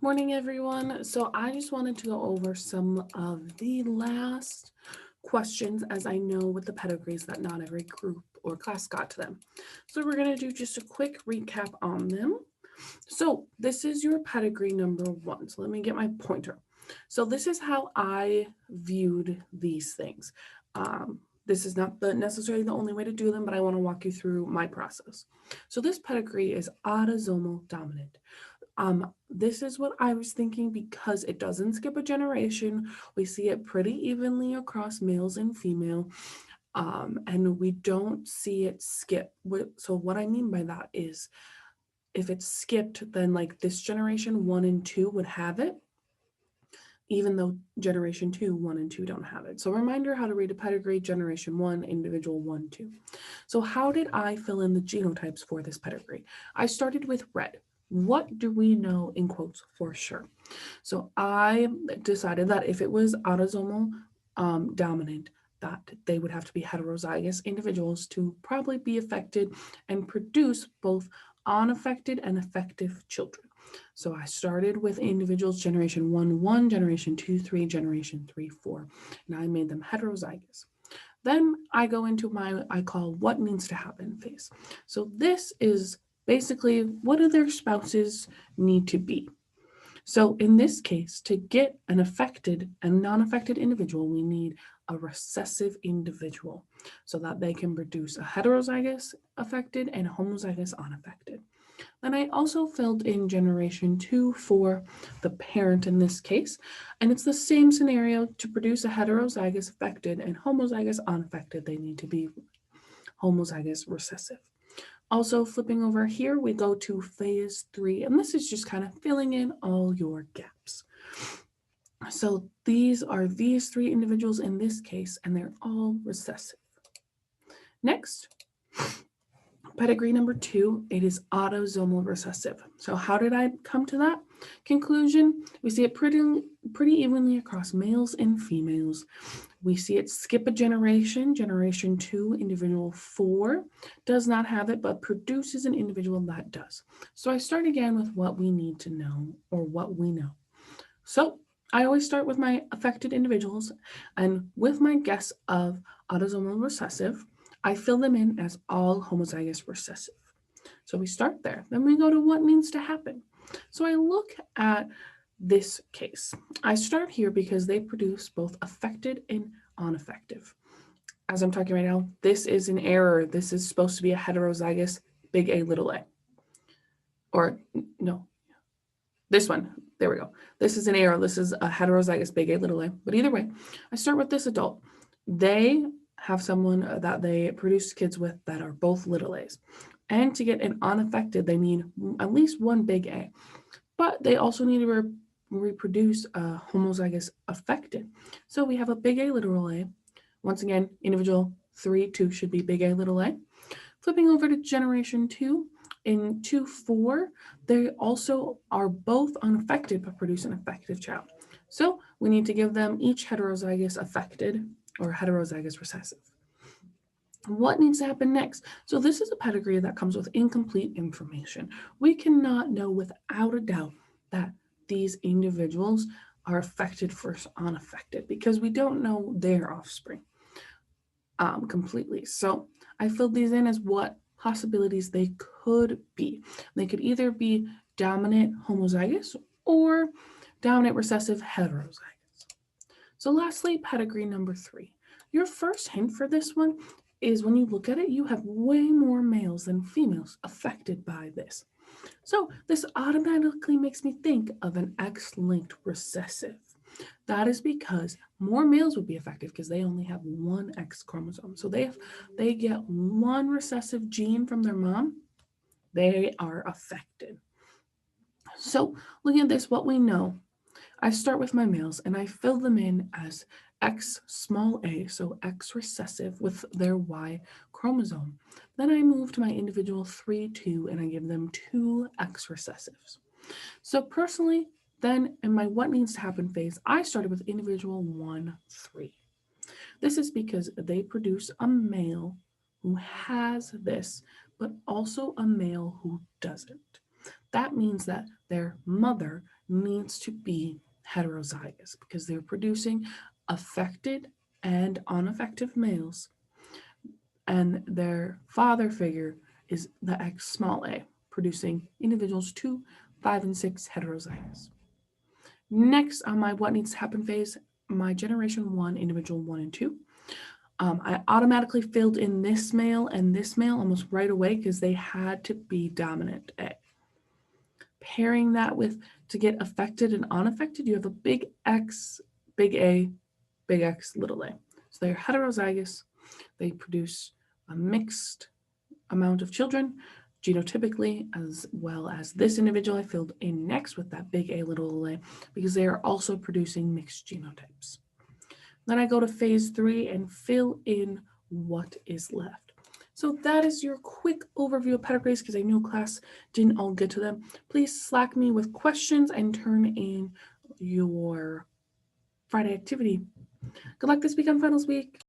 Morning, everyone. So I just wanted to go over some of the last questions, as I know with the pedigrees that not every group or class got to them. So we're going to do just a quick recap on them. So this is your pedigree number one. So let me get my pointer. So this is how I viewed these things. This is not necessarily the only way to do them, but I want to walk you through my process. So this pedigree is autosomal dominant. This is what I was thinking because it doesn't skip a generation. We see it pretty evenly across males and female, and we don't see it skip. So what I mean by that is if it's skipped, then like this generation one and two would have it, even though generation two, one and two don't have it. So reminder how to read a pedigree, generation one, individual one, two. So how did I fill in the genotypes for this pedigree? I started with red. What do we know in quotes for sure? So I decided that if it was autosomal dominant, that they would have to be heterozygous individuals to probably be affected and produce both unaffected and affective children. So I started with individuals generation 1, generation 2, 3, generation 3, 4, and I made them heterozygous. Then I go into my, I call what needs to happen phase. So this is basically what do their spouses need to be. So in this case, to get an affected and non-affected individual, we need a recessive individual so that they can produce a heterozygous affected and homozygous unaffected. Then I also filled in generation two for the parent in this case. And it's the same scenario to produce a heterozygous affected and homozygous unaffected. They need to be homozygous recessive. Also, flipping over here, we go to phase three, and this is just kind of filling in all your gaps. So these are these three individuals in this case, and they're all recessive. Next, pedigree number two, it is autosomal recessive. So how did I come to that conclusion? We see it pretty evenly across males and females. We see it skip a generation. Generation two, individual four does not have it, but produces an individual that does. So I start again with what we need to know or what we know. So I always start with my affected individuals, and with my guess of autosomal recessive, I fill them in as all homozygous recessive. So we start there. Then we go to what needs to happen. So I look at this case. I start here because they produce both affected and unaffected. As I'm talking right now, this is an error. This is supposed to be a heterozygous big A little a. Or no, this one. There we go. This is an error. This is a heterozygous big A little a. But either way, I start with this adult. They have someone that they produce kids with that are both little a's. And to get an unaffected, they need at least one big A. But they also need to reproduce a homozygous affected. So we have a big A little a. Once again, individual 3, 2 should be big A little a. Flipping over to generation 2, in 2, 4, they also are both unaffected but produce an affective child. So we need to give them each heterozygous affected or heterozygous recessive. What needs to happen next? So this is a pedigree that comes with incomplete information. We cannot know without a doubt that these individuals are affected versus unaffected because we don't know their offspring completely. So I filled these in as what possibilities they could be. They could either be dominant homozygous or dominant recessive heterozygous. So lastly, pedigree number 3. Your first hint for this one is when you look at it, you have way more males than females affected by this. So this automatically makes me think of an X-linked recessive. That is because more males would be affected because they only have one X chromosome. So they get one recessive gene from their mom, they are affected. So looking at this, what we know, I start with my males and I fill them in as X small a, so X recessive with their Y chromosome. Then I move to my individual 3, 2, and I give them 2 X recessives. So personally, then in my what needs to happen phase, I started with individual 1, 3. This is because they produce a male who has this, but also a male who doesn't. That means that their mother needs to be heterozygous because they're producing affected and unaffected males, and their father figure is the X small a, producing individuals 2, 5, and 6 heterozygous. Next on my what needs to happen phase, my generation 1, individual 1 and 2. I automatically filled in this male and this male almost right away because they had to be dominant A. Pairing that with, to get affected and unaffected, you have a big X, big A, big X, little a. So they're heterozygous. They produce a mixed amount of children, genotypically, as well as this individual I filled in next with that big A, little a, because they are also producing mixed genotypes. Then I go to phase 3 and fill in what is left. So that is your quick overview of pedigrees because I know class didn't all get to them. Please Slack me with questions and turn in your Friday activity. Good luck this week on finals week.